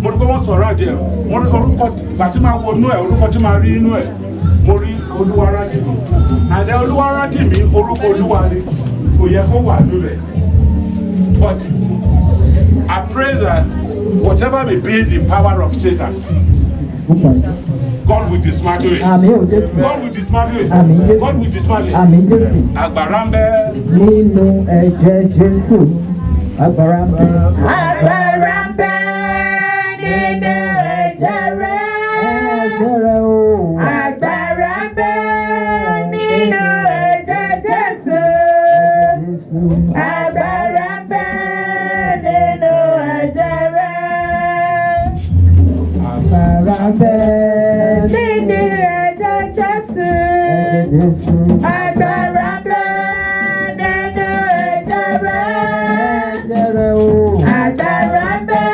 Mo rí pé wọ́n sọ̀rọ̀ àdé ẹ̀. Mo rí orúkọ ìgbà tí máa wọnú ẹ̀ orúkọ tí máa rí inú ẹ̀. Mo rí Olúwa rántí mi. Àdé Olúwa rántí mi orúkọ Olúwa ni kò yẹ kó wà níbẹ̀. But I pray that whatever may be the power of Satan, God will dismantle it. God will dismantle it. God will dismantle it. Agbára ń bẹ. Nínú ẹ̀jẹ̀ Jésù. Agbára ń bẹ. Agbára ń bẹ nínú ẹ̀jẹ̀ rẹ̀. Ẹ̀jẹ̀ rẹ̀ o. Agbára ń bẹ nínú ẹ̀jẹ̀ Jésù. Agbára ń bẹ nínú ẹ̀jẹ̀ rẹ̀. Agbára ń bẹ nínú ẹ̀jẹ̀ Jésù. Agbára ń bẹ nínú ẹ̀jẹ̀ rẹ̀. Ẹ̀jẹ̀ rẹ̀ o. Agbára ń bẹ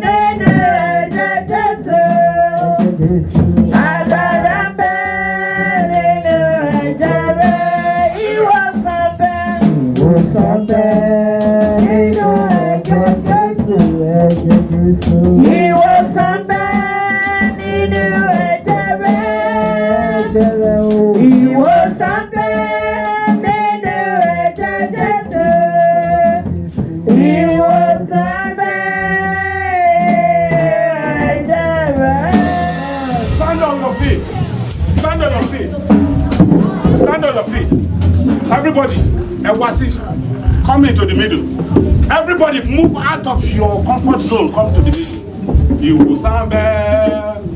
nínú ẹ̀jẹ̀ Jésù. Agbára ń bẹ nínú ẹ̀jẹ̀ rẹ̀. Ìwòsàn bẹ. Ìwòsàn bẹ nínú ẹ̀jẹ̀ Jésù. Ẹ̀jẹ̀ Jésù. Ìwòsàn bẹ nínú ẹ̀jẹ̀ rẹ̀. Ẹ̀jẹ̀ rẹ̀ o. Ìwòsàn bẹ nínú ẹ̀jẹ̀ Jésù. Ìwòsàn bẹ ẹ̀jẹ̀ rẹ̀. Stand on your feet. Stand on your feet. Stand on your feet. Everybody, come into the middle. Everybody move out of your comfort zone. Come to the middle. Ìwòsàn bẹ.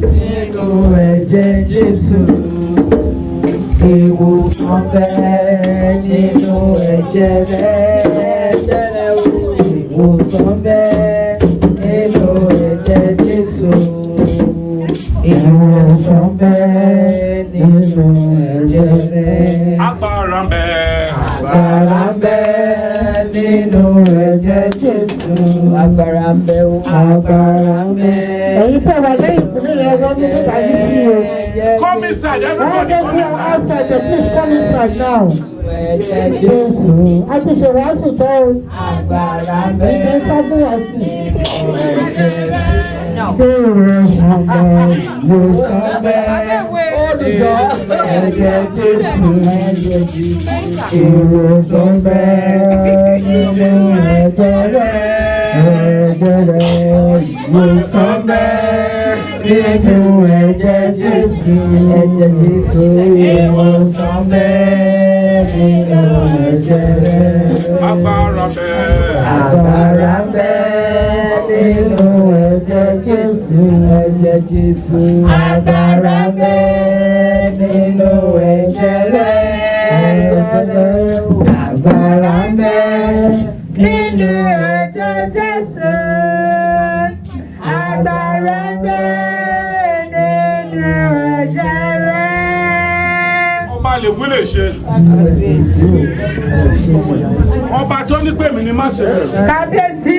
Nínú ẹ̀jẹ̀ Jésù. Ìwòsàn bẹ nínú ẹ̀jẹ̀ rẹ̀. Ẹ̀jẹ̀ rẹ̀ o. Ìwòsàn bẹ nínú ẹ̀jẹ̀ Jésù. Ìwòsàn bẹ nínú ẹ̀jẹ̀ rẹ̀. Agbára ń bẹ. Agbára ń bẹ nínú ẹ̀jẹ̀ Jésù. Agbára ń bẹ o. Agbára ń bẹ. Èyí tẹ̀ wá lẹ́yìn ìpínlẹ̀ yẹn wọ́n ní nípa yìí sí o. Come inside, everybody come inside. Outside, please come inside now. Ẹ̀jẹ̀ Jésù. A ti ṣe wàásù tán o. Agbára ń bẹ. Ṣé sábẹ́ wàásù? Ìwòsàn bẹ. Ìwòsàn bẹ. Ẹ̀jẹ̀ Jésù. Ìwòsàn bẹ nínú ẹ̀jẹ̀ rẹ̀. Ẹ̀jẹ̀ rẹ̀. Ìwòsàn bẹ nínú ẹ̀jẹ̀ Jésù. Ẹ̀jẹ̀ Jésù. Ìwòsàn bẹ nínú ẹ̀jẹ̀ rẹ̀. Agbára ń bẹ. Agbára ń bẹ nínú ẹ̀jẹ̀ Jésù. Ẹ̀jẹ̀ Jésù. Agbára ń bẹ nínú ẹ̀jẹ̀ rẹ̀. Agbára ń bẹ Nínú ẹ̀jẹ̀ Jésù. Agbára ń bẹ nínú ẹ̀jẹ̀ rẹ̀. Ọba lè wí lè ṣe. Ọba tó ní pèmí ni má ṣe. Kábíyèsí.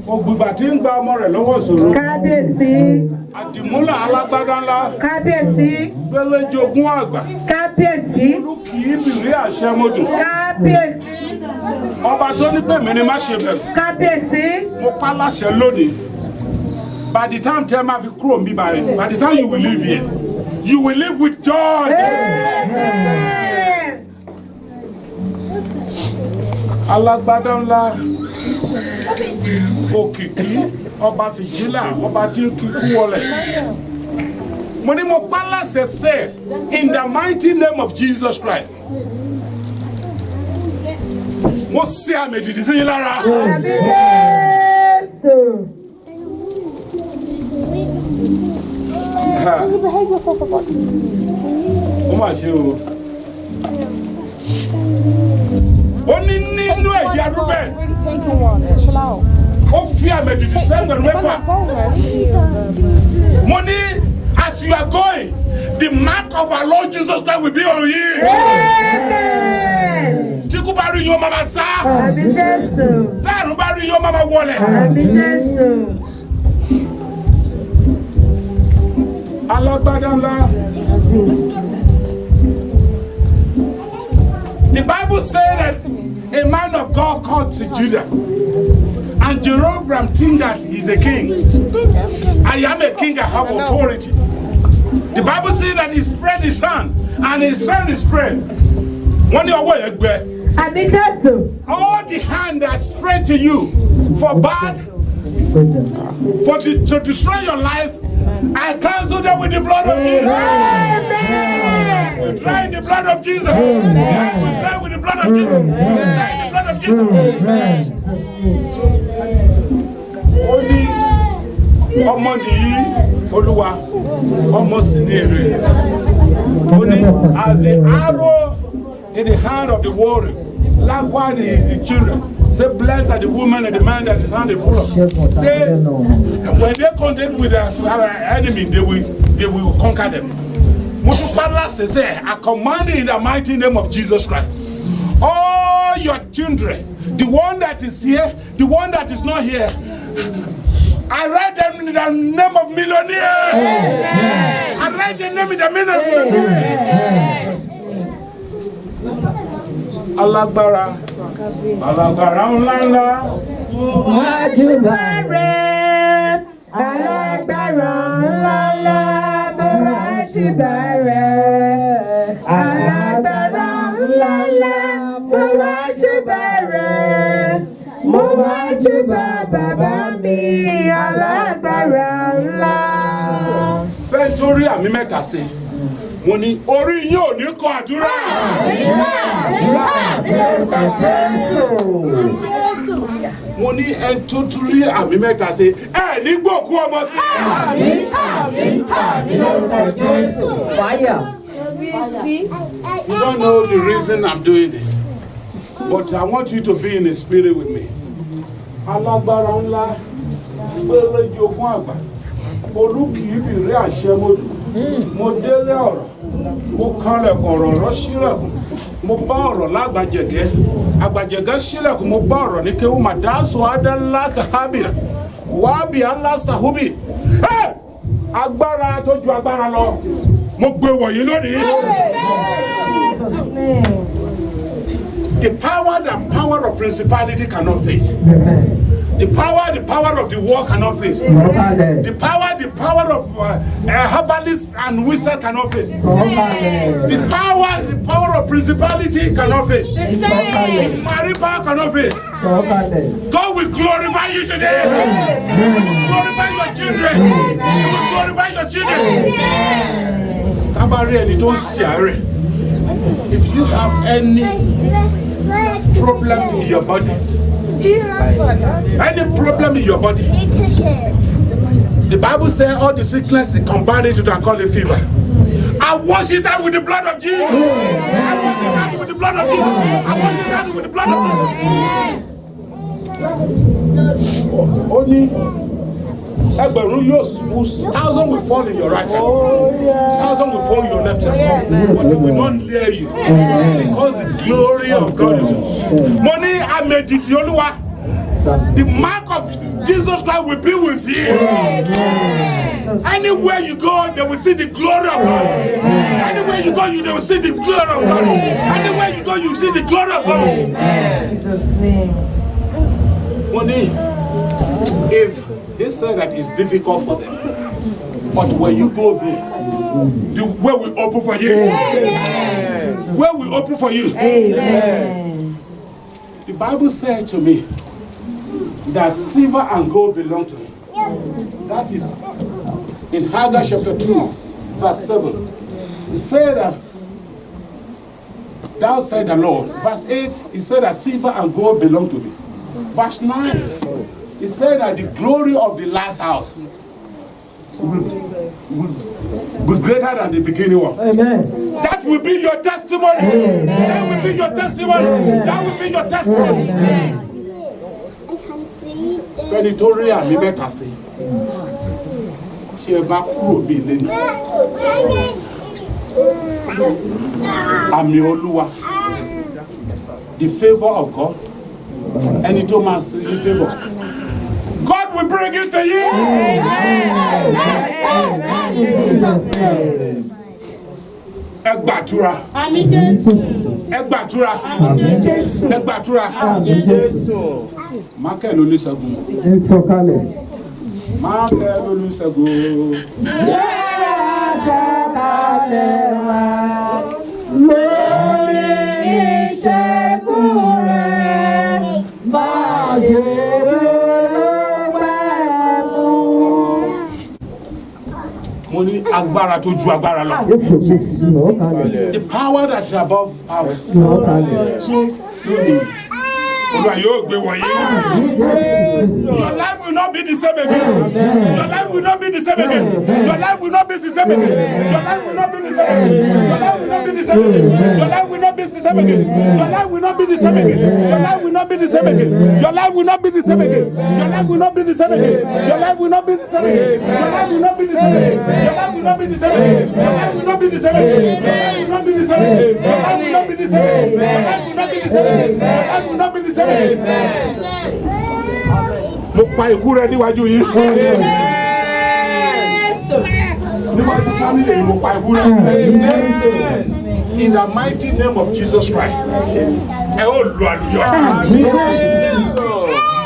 Ògbìgbà tí ń gba ọmọ rẹ̀ lọ́wọ́ ìṣòro. Kábíyèsí. Àdìmúlà alágbádá ńlá. Kábíyèsí. Gbéléjogún àgbà. Kábíyèsí. Kì í bìrí àṣẹ mọ́dún. Kábíyèsí. Ọba tó ní pèmí ni má ṣe bẹ̀rù. Kábíyèsí. Mo pa láṣẹ lónìí. By the time Tema Vikro by the time you will live here, you will live with joy. Alagbadamla Okiki Oba Fijila Oba Tinkiku Wole. Moni mo pala say in the mighty name of Jesus Christ. Mo se amedidi se lara. You behave yourself about it. Ó mà ṣe o. Ó ní nínú ẹ̀yà Rúbẹ́n. Really taking one. Chill out. Ó fi àmẹ̀dìdì sẹ́gbẹ̀rún mẹ́fà. Mo ní as you are going, the mark of our Lord Jesus Christ will be on you. Tí kú bá rí yín ó máa ma sá. Tí àrùn bá rí yín ó máa ma wọlẹ̀. Alagbadamla. The Bible says that a man of God called to Judah, and Jeroboam think that he's a king. I am a king, I have authority. The Bible says that he spread his hand, and his hand is spread. All the hand that spread to you for bad, to destroy your life, I cancel them with the blood of Jesus. We dry in the blood of Jesus. We dry with the blood of Jesus. We dry in the blood of Jesus. Only Oluwa, almost near. Only as the arrow in the hand of the warrior, likewise the children. Say, blessed are the woman and the man that is hand full of. Say, when they contend with our enemy, they will conquer them. Mutupala says, I command in the mighty name of Jesus Christ. All your children, the one that is here, the one that is not here, I write them in the name of millionaire. I write their name in the name of millionaire. Alagbara. Alagbara ńláńlá. Wájúbàrẹ̀, alágbára ńláńlá, mo wájúbàrẹ̀. Alágbára ńláńlá, mo wájúbàrẹ̀. Mo wájúbà bàbá mi, alágbára ńlá. Fẹ́ torí àmì mẹ́ta sí. Mo ní orí yín ò ní kọ àdúrà. Mo ní ẹni tó tún rí àmì mẹ́ta ṣe ẹ ní gbòkú ọmọ sí. You don't know the reason I'm doing this, but I want you to be in the spirit with me. Alágbára ńlá gbélé jogún àgbà olùkìí rí àṣẹ mọ́tò. Mo délé ọ̀rọ̀, mo kànlẹ̀kùn ọ̀rọ̀ ọ̀rọ̀ ṣílẹ̀kùn, mo bá ọ̀rọ̀ lágbàjẹ̀gẹ́, àgbàjẹ̀gẹ́ ṣílẹ̀kùn, mo bá ọ̀rọ̀ ní kéwù màdásù adálàkà hábìlà, wábì aláṣàhúbì. Agbára tó ju agbára lọ, mo gbé wọ̀nyí lónìí. The power of principality cannot face. The power of the war cannot face. The power of herbalists and wizards cannot face. The power of principality cannot face. The marine power cannot face. God will glorify you today. He will glorify your children. He will glorify your children. If you have any problem in your body, any problem in your body, the Bible says all the sickness is combined to call it fever. I wash it out with the blood of Jesus. I wash it out with the blood of Jesus. I wash it out with the blood of Jesus. Only thousand will fall in your right hand, thousand will fall in your left hand, but it will not near you because the glory of God. Money I made it, the mark of Jesus Christ will be with you. Anywhere you go, they will see the glory of God. Anywhere you go, they will see the glory of God. Anywhere you go, you see the glory of God. In Jesus' name. Money, if They say that it's difficult for them. But when you go there, the way will open for you. Amen. Where will open for you. Amen. The Bible said to me that silver and gold belong to him. That is in Haggai chapter 2, verse 7. It said that, thou said the Lord. Verse 8, he said that silver and gold belong to me. Verse 9, he said that the glory of the last house was greater than the beginning one. Amen. That will be your testimony. Amen. That will be your testimony. Amen. That will be your testimony. Fẹ́nitórí àmì mẹ́ta sí. Tí ẹ bá kúrò bí ilé náà. Àmì Olúwa. The favor of God. Ẹni tó máa sí the favor. God will bring it to you. Ẹ gbàdúrà. Àmín Jésù. Ẹ gbàdúrà. Àmín Jésù. Ẹ gbàdúrà. Àmín Jésù. Michael Olúṣẹ́gun. Ìsọ̀kalẹ̀. Michael Olúṣẹ́gun. Ìsọ̀kalẹ̀ wá. Lórí ìṣẹ́gun rẹ̀. Máa ṣe agbára tó ju agbára lọ. The power that is above powers. Olúwa yóò gbé wọ̀nyí. Your life will not be the same again. Your life will not be the same again. Your life will not be the same again. Your life will not be the same again. Your life will not be the same again. Your life will not be the same again. Your life will not be the same again. Your life will not be the same again. Your life will not be the same again. Your life will not be the same again. Your life will not be the same again. Your life will not be the same again. Your life will not be the same again. Your life will not be the same again. Your life will not be the same again. Your life will not be the same again. Your life will not be the same again. Your life will not be the same again. Mo pa ikú rẹ níwájú yìí. Níwájú family mo pa ikú rẹ. In the mighty name of Jesus Christ. Ẹ ó lu àlùyọ.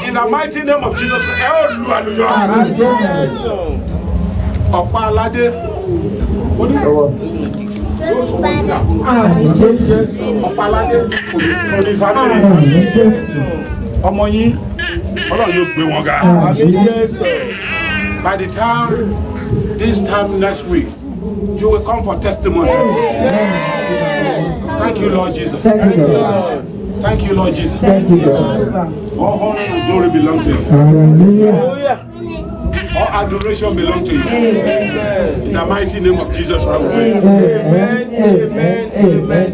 In the mighty name of Jesus Christ. Ẹ ó lu àlùyọ. Ọ̀pá aládé. Ọ̀pá aládé onífàmìlì. Ọmọ yín Ọlọ́run yóò gbé wọn ga. By the time this time next week you will come for testimony. Thank you, Lord Jesus. Thank you, Lord Jesus. All honor and glory belong to you. All adoration belong to you. In the mighty name of Jesus Christ. Amen. Amen. Amen.